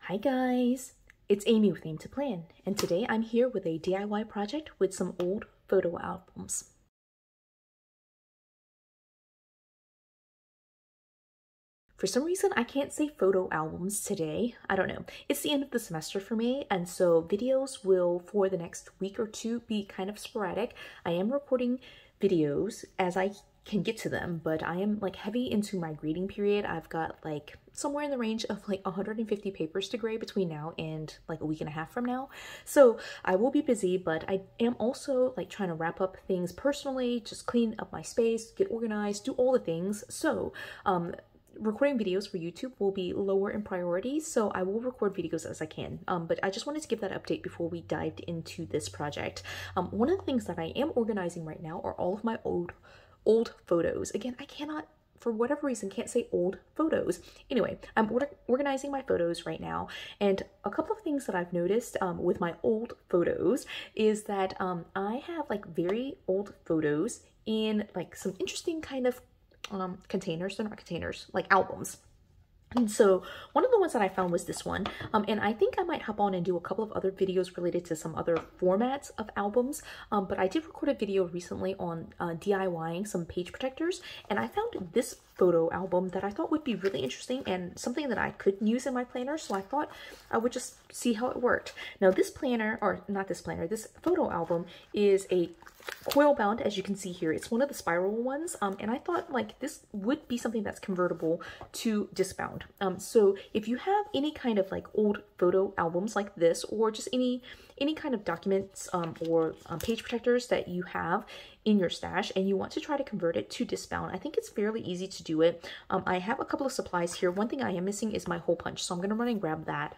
Hi guys, it's Amy with Aim to Plan, and today I'm here with a DIY project with some old photo albums. For some reason, I can't say photo albums today. I don't know. It's the end of the semester for me, and so videos will, for the next week or two, be kind of sporadic. I am recording videos as I can get to them, but I am like heavy into my grading period. I've got like somewhere in the range of like 150 papers to grade between now and like a week and a half from now. So I will be busy, but I am also like trying to wrap up things personally, just clean up my space, get organized, do all the things. So recording videos for YouTube will be lower in priority, so I will record videos as I can. But I just wanted to give that update before we dived into this project. One of the things that I am organizing right now are all of my old photos. Again, I cannot, for whatever reason, can't say old photos. Anyway, I'm organizing my photos right now, and a couple of things that I've noticed with my old photos is that I have like very old photos in like some interesting kind of containers. They're not containers, like albums. And so one of the ones that I found was this one, and I think I might hop on and do a couple of other videos related to some other formats of albums, but I did record a video recently on DIYing some page protectors, and I found this photo album that I thought would be really interesting and something that I could use in my planner, so I thought I would just see how it worked. Now this planner, or not this planner, this photo album is a coil bound, as you can see here. It's one of the spiral ones, and I thought like this would be something that's convertible to Discbound. So if you have any kind of like old photo albums like this, or just any kind of documents or page protectors that you have in your stash and you want to try to convert it to Discbound, I think it's fairly easy to do it. I have a couple of supplies here. One thing I am missing is my hole punch, so I'm going to run and grab that.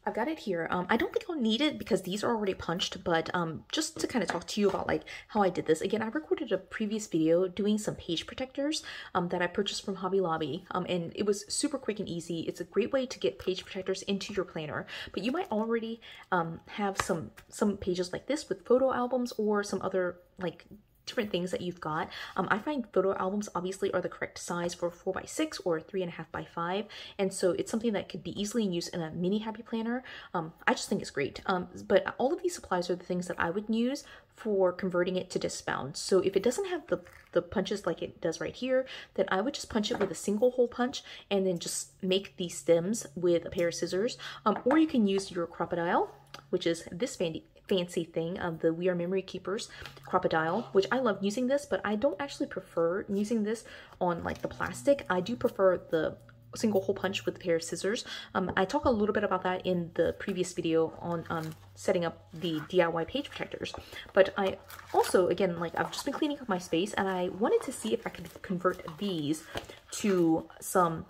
I've got it here. I don't think I'll need it because these are already punched, but just to kind of talk to you about like how I did this. Again, I recorded a previous video doing some page protectors that I purchased from Hobby Lobby, and it was super quick and easy. It's a great way to get page protectors into your planner, but you might already have some pages like this with photo albums or some other like different things that you've got. I find photo albums obviously are the correct size for 4x6 or 3.5x5, and so it's something that could be easily used in a mini happy planner. I just think it's great. But all of these supplies are the things that I would use for converting it to Discbound. So if it doesn't have the punches like it does right here, then I would just punch it with a single hole punch and then just make these stems with a pair of scissors. Or you can use your crocodile, which is this fancy thing, the We Are Memory Keepers crocodile, which I love using this, but I don't actually prefer using this on like the plastic. I do prefer the single hole punch with a pair of scissors. I talk a little bit about that in the previous video on setting up the DIY page protectors. But I also, again, like I've just been cleaning up my space and I wanted to see if I could convert these to some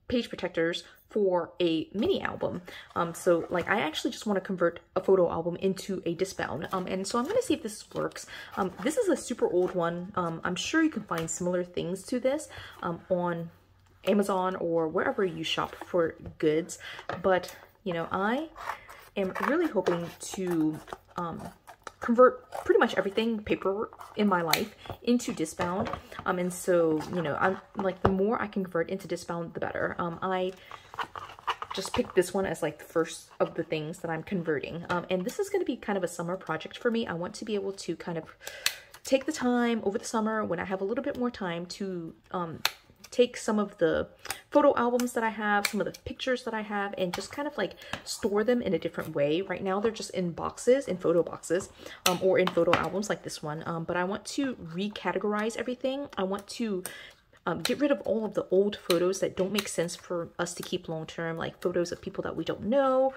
page protectors for a mini album. So like I actually just want to convert a photo album into a Discbound, and so I'm going to see if this works. This is a super old one. I'm sure you can find similar things to this on Amazon or wherever you shop for goods, but you know, I am really hoping to convert pretty much everything paper in my life into Discbound, and so you know, I'm like, the more I can convert into Discbound, the better. I just picked this one as like the first of the things that I'm converting, and this is going to be kind of a summer project for me. I want to be able to kind of take the time over the summer when I have a little bit more time to take some of the photo albums that I have, some of the pictures that I have, and just kind of like store them in a different way. Right now they're just in boxes, in photo boxes, or in photo albums like this one, but I want to recategorize everything. I want to get rid of all of the old photos that don't make sense for us to keep long term, like photos of people that we don't know,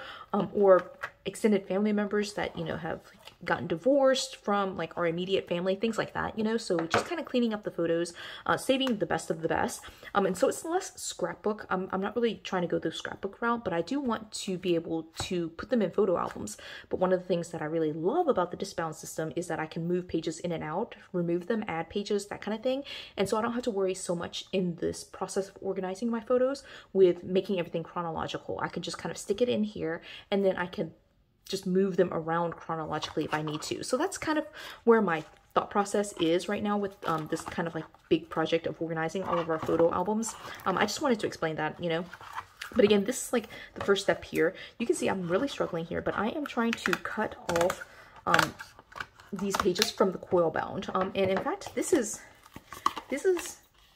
or extended family members that, you know, have gotten divorced from like our immediate family, things like that, you know. So just kind of cleaning up the photos, saving the best of the best, and so it's less scrapbook. I'm not really trying to go the scrapbook route, but I do want to be able to put them in photo albums. But one of the things that I really love about the Discbound system is that I can move pages in and out, remove them, add pages, that kind of thing, and so I don't have to worry so much in this process of organizing my photos with making everything chronological. I can just kind of stick it in here, and then I can just move them around chronologically if I need to. So that's kind of where my thought process is right now with this kind of like big project of organizing all of our photo albums. I just wanted to explain that, you know. But again, this is like the first step here. You can see I'm really struggling here, but I am trying to cut off these pages from the coil bound. And in fact, this is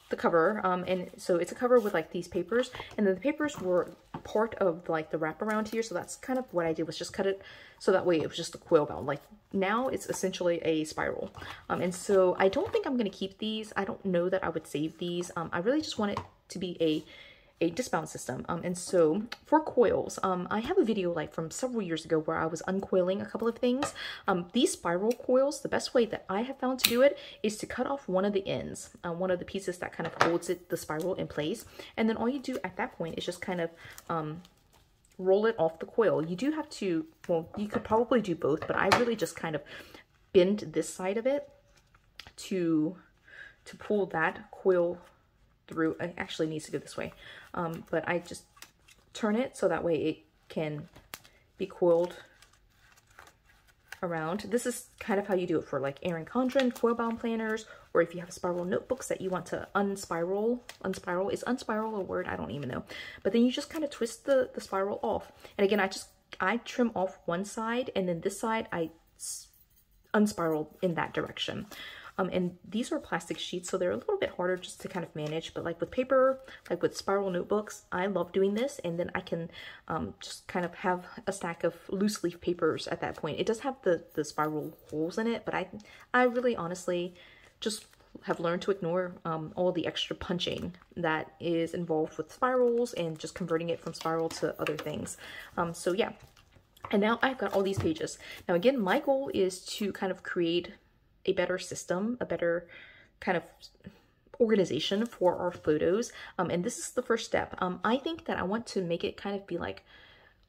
the cover, and so it's a cover with like these papers, and then the papers were part of like the wraparound here, so that's kind of what I did, was just cut it so that way it was just a coil bound. Like now it's essentially a spiral, and so I don't think I'm going to keep these. I don't know that I would save these. I really just want it to be a Discbound system. And so for coils, I have a video like from several years ago where I was uncoiling a couple of things. These spiral coils, the best way that I have found to do it is to cut off one of the ends, one of the pieces that kind of holds the spiral in place. And then all you do at that point is just kind of roll it off the coil. You do have to, well, you could probably do both, but I really just kind of bend this side of it to pull that coil through. It actually needs to go this way, but I just turn it so that way it can be coiled around. This is kind of how you do it for like Erin Condren coil bound planners, or if you have spiral notebooks that you want to unspiral. Is unspiral a word? I don't even know. But then you just kind of twist the spiral off. And again, I trim off one side, and then this side I unspiral in that direction. And these are plastic sheets, so they're a little bit harder just to kind of manage, but like with paper, like with spiral notebooks, I love doing this. And then I can just kind of have a stack of loose leaf papers at that point. It does have the spiral holes in it, but I really honestly just have learned to ignore all the extra punching that is involved with spirals and just converting it from spiral to other things. So yeah, and now I've got all these pages. Now again, my goal is to kind of create a better system, a better kind of organization for our photos. And this is the first step. I think that I want to make it kind of be like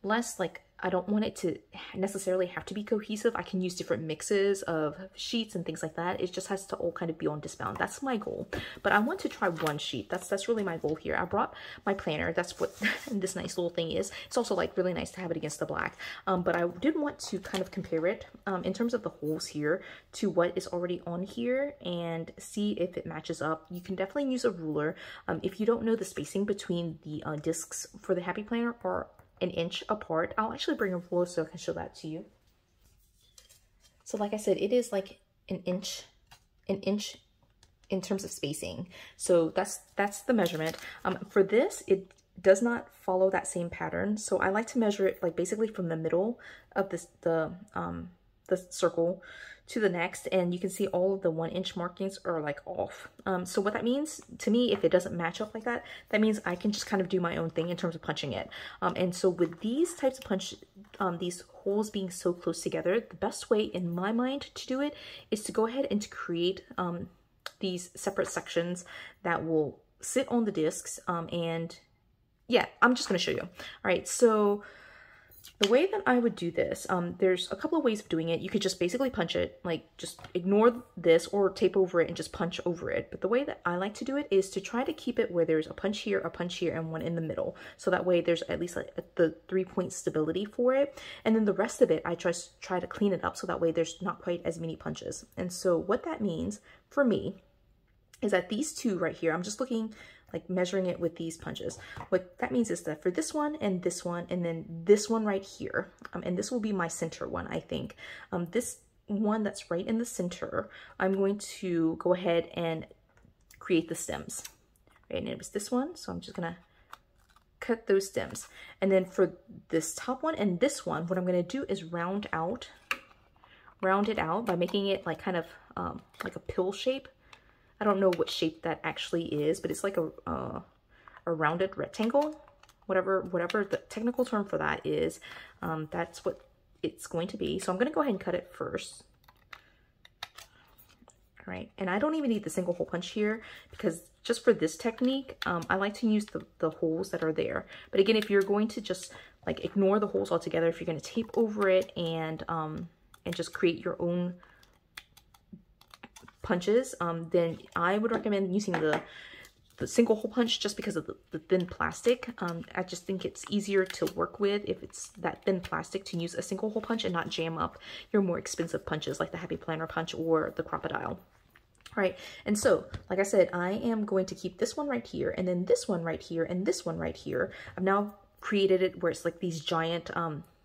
less like, I don't want it to necessarily have to be cohesive. I can use different mixes of sheets and things like that. It just has to all kind of be on Discbound. That's my goal. But I want to try one sheet. That's really my goal here. I brought my planner. That's what this nice little thing is. It's also like really nice to have it against the black. But I did want to kind of compare it in terms of the holes here to what is already on here and see if it matches up. You can definitely use a ruler. If you don't know the spacing between the discs for the Happy Planner or an inch apart, I'll actually bring a ruler so I can show that to you. So like I said, it is like an inch in terms of spacing. So that's the measurement. For this, it does not follow that same pattern. So I like to measure it like basically from the middle of the circle to the next, and you can see all of the 1 inch markings are like off. So what that means to me, if it doesn't match up like that, that means I can just kind of do my own thing in terms of punching it. And so with these types of these holes being so close together, the best way in my mind to do it is to go ahead and to create these separate sections that will sit on the discs. And yeah, I'm just going to show you. All right, so the way that I would do this, there's a couple of ways of doing it. You could just basically punch it, like just ignore this or tape over it and just punch over it. But the way that I like to do it is to try to keep it where there's a punch here, and one in the middle. So that way there's at least like the 3-point stability for it. And then the rest of it, I try to clean it up so that way there's not quite as many punches. And so what that means for me is that these two right here, I'm just looking like measuring it with these punches. What that means is that for this one, and then this one right here, and this will be my center one, I think. This one that's right in the center, I'm going to go ahead and create the stems. Right, and it was this one, so I'm just gonna cut those stems. And then for this top one and this one, what I'm gonna do is round it out by making it like kind of like a pill shape. I don't know what shape that actually is, but it's like a rounded rectangle, whatever the technical term for that is. That's what it's going to be. So I'm going to go ahead and cut it first. All right, and I don't even need the single hole punch here because just for this technique, I like to use the holes that are there. But again, if you're going to just like ignore the holes altogether, if you're going to tape over it and just create your own punches, then I would recommend using the single hole punch just because of the thin plastic. I just think it's easier to work with if it's that thin plastic to use a single hole punch and not jam up your more expensive punches like the Happy Planner punch or the crocodile. All right, and so, like I said, I am going to keep this one right here, and then this one right here, and this one right here. I've now created it where it's like these giant,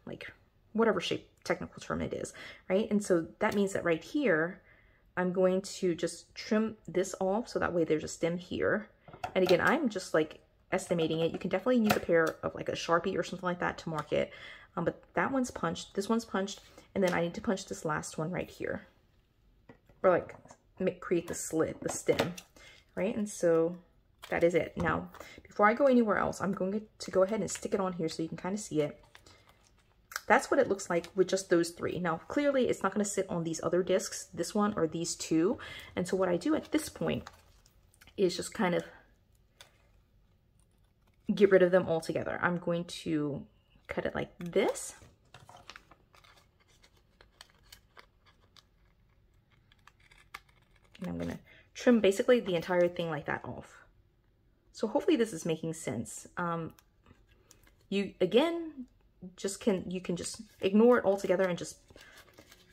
like whatever shape technical term it is, right? And so that means that right here, I'm going to just trim this off so that way there's a stem here. And again, I'm just like estimating it. You can definitely use a pair of like a Sharpie or something like that to mark it. But that one's punched, this one's punched, and then I need to punch this last one right here. Or like create the slit, the stem, right? And so that is it. Now, before I go anywhere else, I'm going to go ahead and stick it on here so you can kind of see it. That's what it looks like with just those three. Now, clearly it's not going to sit on these other discs, this one or these two. And so what I do at this point is just kind of get rid of them all together. I'm going to cut it like this. And I'm going to trim basically the entire thing like that off. So hopefully this is making sense. You again you can just ignore it altogether and just,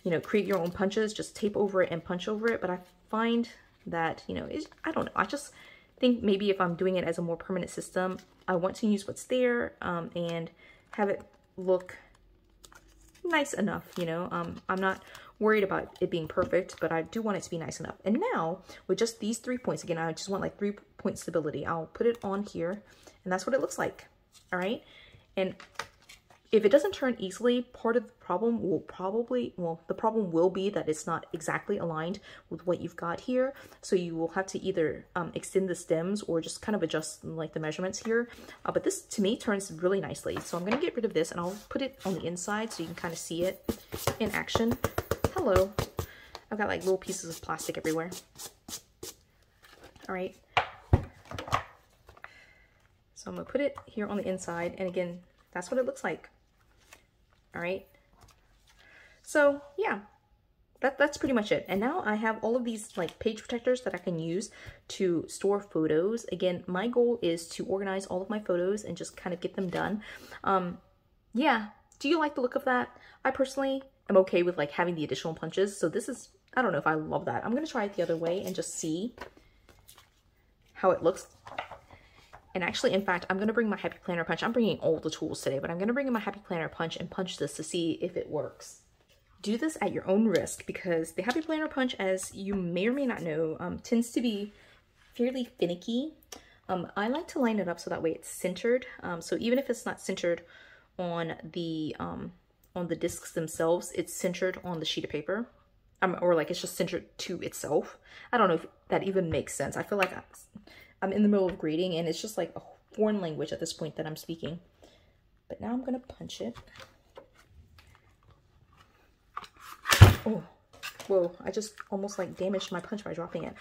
you know, create your own punches, just tape over it and punch over it. But I find that, you know, I don't know, I just think maybe if I'm doing it as a more permanent system, I want to use what's there and have it look nice enough, you know. I'm not worried about it being perfect, but I do want it to be nice enough. And now with just these 3 points, again, I just want like 3-point stability. I'll put it on here and that's what it looks like. All right. And if it doesn't turn easily, part of the problem will probably, well, the problem will be that it's not exactly aligned with what you've got here. So you will have to either extend the stems or just kind of adjust like the measurements here. But this to me turns really nicely. So I'm going to get rid of this and I'll put it on the inside so you can kind of see it in action. Hello. I've got like little pieces of plastic everywhere. All right. So I'm going to put it here on the inside. And again, that's what it looks like. All right. So yeah, that's pretty much it. And now I have all of these like page protectors that I can use to store photos. Again, my goal is to organize all of my photos and just kind of get them done. Yeah. Do you like the look of that? I personally am okay with like having the additional punches. So this is, I don't know if I love that. I'm going to try it the other way and just see how it looks. And actually, in fact, I'm going to bring my Happy Planner punch. I'm bringing all the tools today, but I'm going to bring in my Happy Planner punch and punch this to see if it works. Do this at your own risk because the Happy Planner punch, as you may or may not know, tends to be fairly finicky. I like to line it up so that way it's centered. So even if it's not centered on the discs themselves, it's centered on the sheet of paper. Or like it's just centered to itself. I don't know if that even makes sense. I feel like I'm in the middle of grading and it's just like a foreign language at this point that I'm speaking. But now I'm going to punch it. Oh, whoa, I just almost like damaged my punch by dropping it.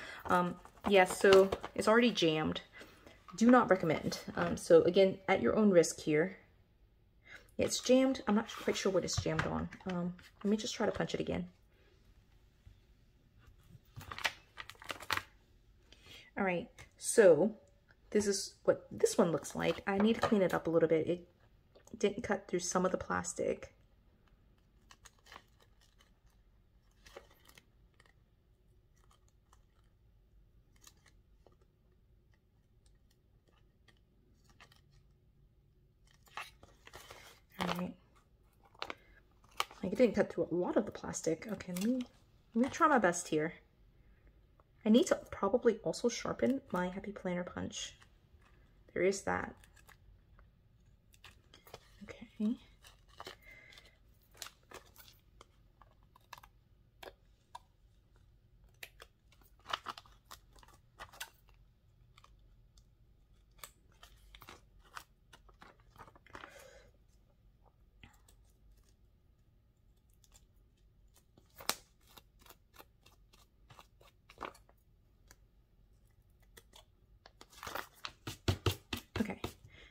Yeah, so it's already jammed. Do not recommend. So again, at your own risk here. Yeah, it's jammed. I'm not quite sure what it's jammed on. Let me just try to punch it again. All right. So this is what this one looks like. I need to clean it up a little bit. It didn't cut through some of the plastic. All right. Like it didn't cut through a lot of the plastic. Okay, let me try my best here. I need to probably also sharpen my Happy Planner punch. There is that. Okay.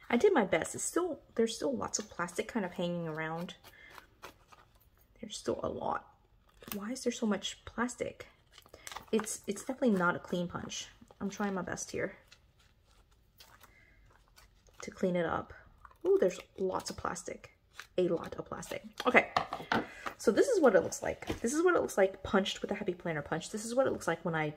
I did my best. There's still lots of plastic kind of hanging around. There's still a lot. Why is there so much plastic? It's definitely not a clean punch. I'm trying my best here to clean it up. Oh, there's lots of plastic. A lot of plastic. Okay. So this is what it looks like. This is what it looks like punched with a Happy Planner punch. This is what it looks like when I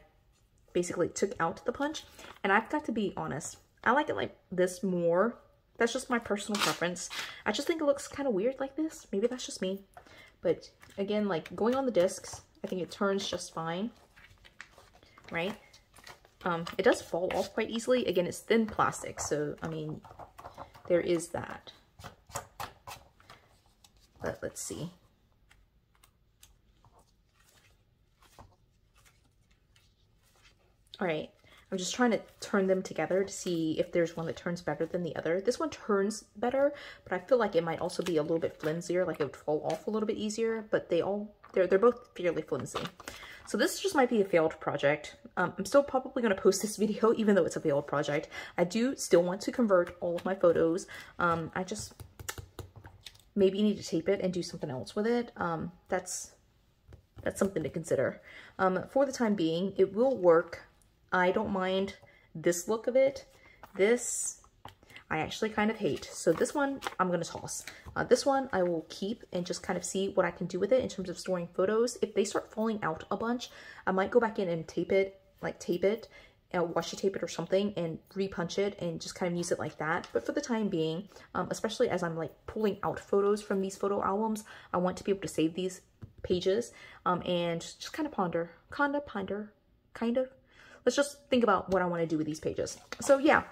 basically took out the punch. And I've got to be honest, I like it like this more. That's just my personal preference. I just think it looks kind of weird like this. Maybe that's just me. But again, like going on the discs, I think it turns just fine, right? It does fall off quite easily. Again, it's thin plastic, so I mean, there is that. But let's see. All right, I'm just trying to turn them together to see if there's one that turns better than the other. This one turns better, but I feel like it might also be a little bit flimsier, like it would fall off a little bit easier, but they're both fairly flimsy. So this just might be a failed project. I'm still probably going to post this video even though it's a failed project. I do still want to convert all of my photos. I just maybe need to tape it and do something else with it. That's something to consider. For the time being, it will work. I don't mind this look of it. This, I actually kind of hate. So this one, I'm going to toss. This one, I will keep and just kind of see what I can do with it in terms of storing photos. If they start falling out a bunch, I might go back in and tape it, washi tape it or something and repunch it and just kind of use it like that. But for the time being, especially as I'm like pulling out photos from these photo albums, I want to be able to save these pages and just kind of. Let's just think about what I want to do with these pages. So yeah,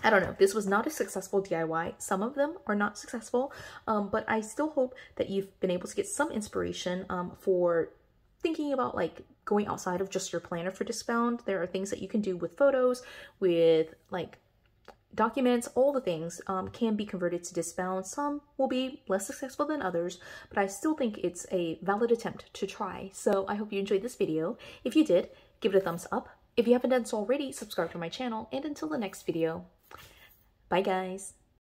I don't know. This was not a successful DIY. Some of them are not successful, but I still hope that you've been able to get some inspiration for thinking about like going outside of just your planner for Discbound. There are things that you can do with photos, with like documents, all the things can be converted to Discbound. Some will be less successful than others, but I still think it's a valid attempt to try. So I hope you enjoyed this video. If you did, give it a thumbs up. If you haven't done so already, subscribe to my channel, and until the next video, bye guys.